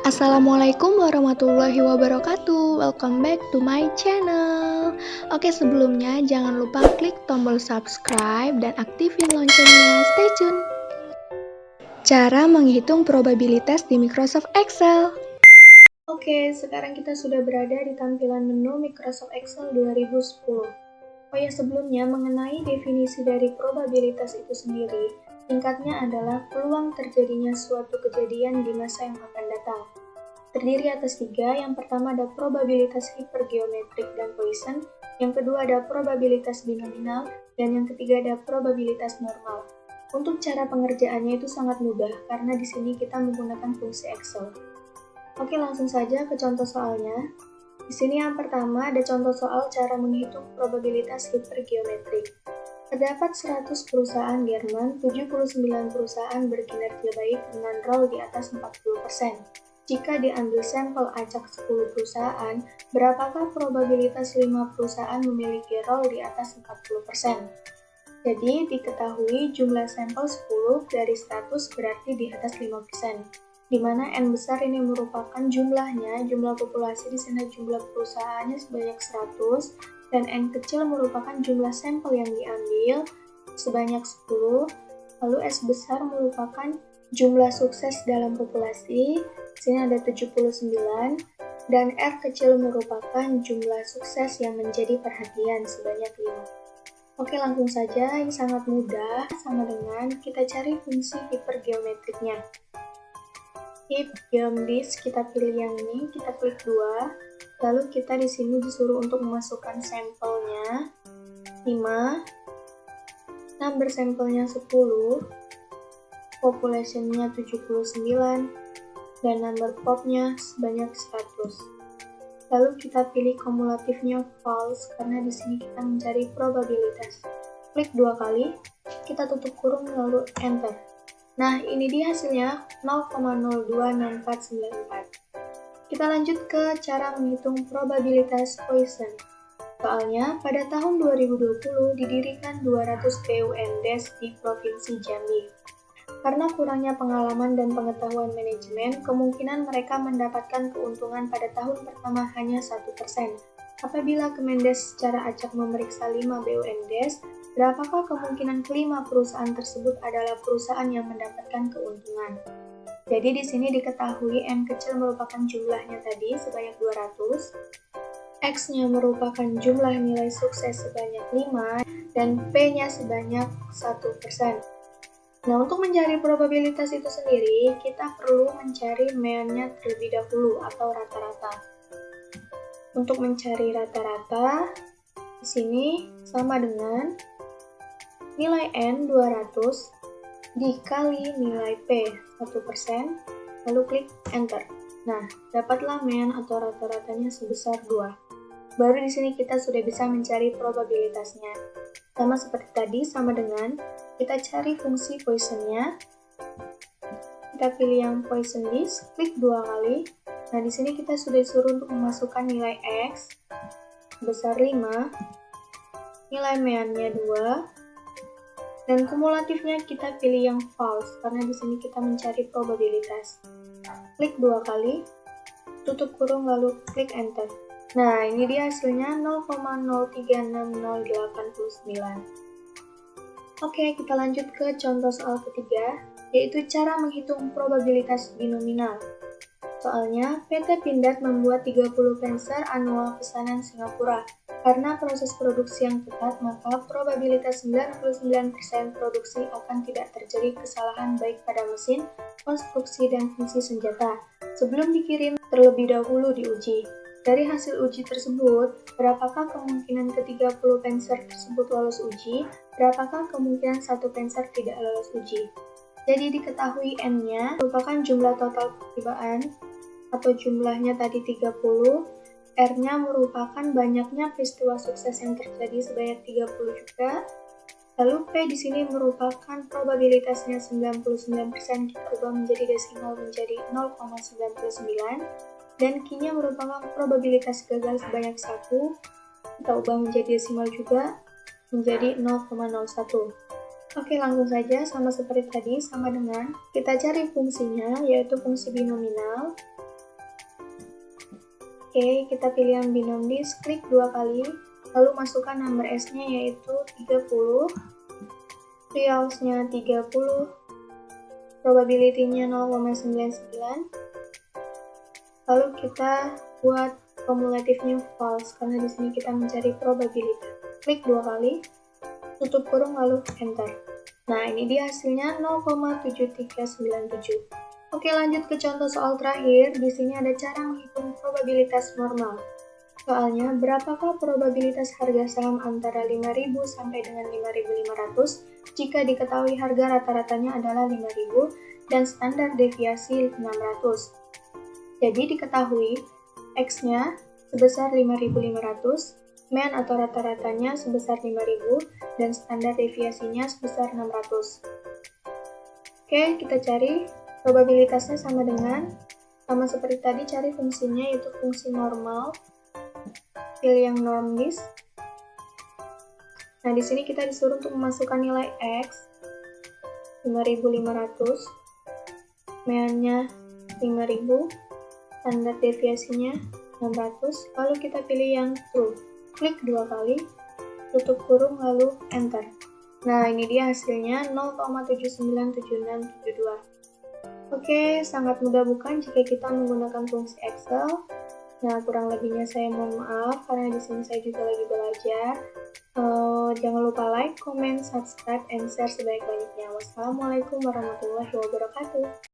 Assalamualaikum warahmatullahi wabarakatuh. Welcome back to my channel. Oke, sebelumnya jangan lupa klik tombol subscribe dan aktifin loncengnya. Stay tune. Cara menghitung probabilitas di Microsoft Excel. Oke, sekarang kita sudah berada di tampilan menu Microsoft Excel 2010. Oh ya, sebelumnya mengenai definisi dari probabilitas itu sendiri, singkatnya adalah peluang terjadinya suatu kejadian di masa yang akan datang. Terdiri atas 3, yang pertama ada probabilitas hipergeometrik dan Poisson, yang kedua ada probabilitas binominal, dan yang ketiga ada probabilitas normal. Untuk cara pengerjaannya itu sangat mudah, karena di sini kita menggunakan fungsi Excel. Oke, langsung saja ke contoh soalnya. Di sini yang pertama ada contoh soal cara menghitung probabilitas hipergeometrik. Terdapat 100 perusahaan Jerman, 79 perusahaan berkinerja baik dengan ROL di atas 40%. Jika diambil sampel acak 10 perusahaan, berapakah probabilitas 5 perusahaan memiliki ROL di atas 40%? Jadi, diketahui jumlah sampel 10 dari 100 berarti di atas 5%. Di mana N besar ini merupakan jumlahnya, jumlah populasi di sana jumlah perusahaannya sebanyak 100, dan N kecil merupakan jumlah sampel yang diambil sebanyak 10, lalu S besar merupakan jumlah sukses dalam populasi, di sini ada 79, dan R kecil merupakan jumlah sukses yang menjadi perhatian sebanyak 5. Oke, langsung saja, ini sangat mudah, sama dengan kita cari fungsi hipergeometriknya. Hip geomdis, kita pilih yang ini, kita klik 2, lalu kita di sini disuruh untuk memasukkan sampelnya 5, number sampelnya 10, populationnya 79, dan number popnya sebanyak 100. Lalu kita pilih kumulatifnya false, karena di sini kita mencari probabilitas. Klik 2 kali, kita tutup kurung lalu enter. Nah, ini dia hasilnya 0,026494. Kita lanjut ke cara menghitung probabilitas Poisson. Soalnya, pada tahun 2020 didirikan 200 BUMDes di Provinsi Jambi. Karena kurangnya pengalaman dan pengetahuan manajemen, kemungkinan mereka mendapatkan keuntungan pada tahun pertama hanya 1%. Apabila Kemendes secara acak memeriksa 5 BUMDes, berapakah kemungkinan kelima perusahaan tersebut adalah perusahaan yang mendapatkan keuntungan? Jadi di sini diketahui N kecil merupakan jumlahnya tadi sebanyak 200, X-nya merupakan jumlah nilai sukses sebanyak 5, dan P-nya sebanyak 1%. Nah, untuk mencari probabilitas itu sendiri, kita perlu mencari mean-nya terlebih dahulu atau rata-rata. Untuk mencari rata-rata, di sini sama dengan nilai N 200 dikali nilai P 1%, lalu klik enter. Nah, dapatlah mean atau rata-ratanya sebesar 2. Baru di sini kita sudah bisa mencari probabilitasnya. Sama seperti tadi, sama dengan kita cari fungsi Poisson-nya. Kita pilih yang Poisson list, klik 2 kali. Nah, di sini kita sudah disuruh untuk memasukkan nilai X sebesar 5, nilai mean-nya 2, dan kumulatifnya kita pilih yang false, karena di sini kita mencari probabilitas. Klik 2 kali, tutup kurung lalu klik enter. Nah, ini dia hasilnya 0,036089. Oke, kita lanjut ke contoh soal ketiga, yaitu cara menghitung probabilitas binominal. Soalnya, PT Pindad membuat 30 penser annual pesanan Singapura. Karena proses produksi yang ketat, maka probabilitas 99% produksi akan tidak terjadi kesalahan baik pada mesin, konstruksi, dan fungsi senjata. Sebelum dikirim, terlebih dahulu diuji. Dari hasil uji tersebut, berapakah kemungkinan ke-30 penser tersebut lolos uji, berapakah kemungkinan satu penser tidak lolos uji. Jadi diketahui N-nya merupakan jumlah total percobaan, atau jumlahnya tadi 30, R-nya merupakan banyaknya peristiwa sukses yang terjadi sebanyak 30 juga, lalu P di sini merupakan probabilitasnya 99%, kita ubah menjadi desimal menjadi 0,99, dan Q-nya merupakan probabilitas gagal sebanyak 1, kita ubah menjadi desimal juga menjadi 0,01. Oke, langsung saja sama seperti tadi, sama dengan kita cari fungsinya, yaitu fungsi binominal. Oke, kita pilih yang binom disk, klik 2 kali, lalu masukkan number S-nya yaitu 30, realsnya 30, probability-nya 0,99, lalu kita buat kumulatifnya false, karena di sini kita mencari probabilitas. Klik 2 kali, tutup kurung lalu enter. Nah, ini dia hasilnya 0,7397. Oke, lanjut ke contoh soal terakhir. Di sini ada cara menghitung probabilitas normal. Soalnya, berapakah probabilitas harga saham antara 5.000 sampai dengan 5.500 jika diketahui harga rata-ratanya adalah 5.000 dan standar deviasi 600. Jadi diketahui X-nya sebesar 5.500, mean atau rata-ratanya sebesar 5.000, dan standar deviasinya sebesar 600. Oke, kita cari. Probabilitasnya sama seperti tadi, cari fungsinya yaitu fungsi normal. Pilih yang norm disk. Nah, di sini kita disuruh untuk memasukkan nilai X 5.500, mean-nya 5.000, standar deviasinya 600, lalu kita pilih yang true. Klik 2 kali, tutup kurung lalu enter. Nah, ini dia hasilnya 0,797672. Oke, sangat mudah bukan jika kita menggunakan fungsi Excel. Nah, kurang lebihnya saya mohon maaf karena di sini saya juga lagi belajar. Jangan lupa like, comment, subscribe, and share sebaik-banyaknya. Wassalamualaikum warahmatullahi wabarakatuh.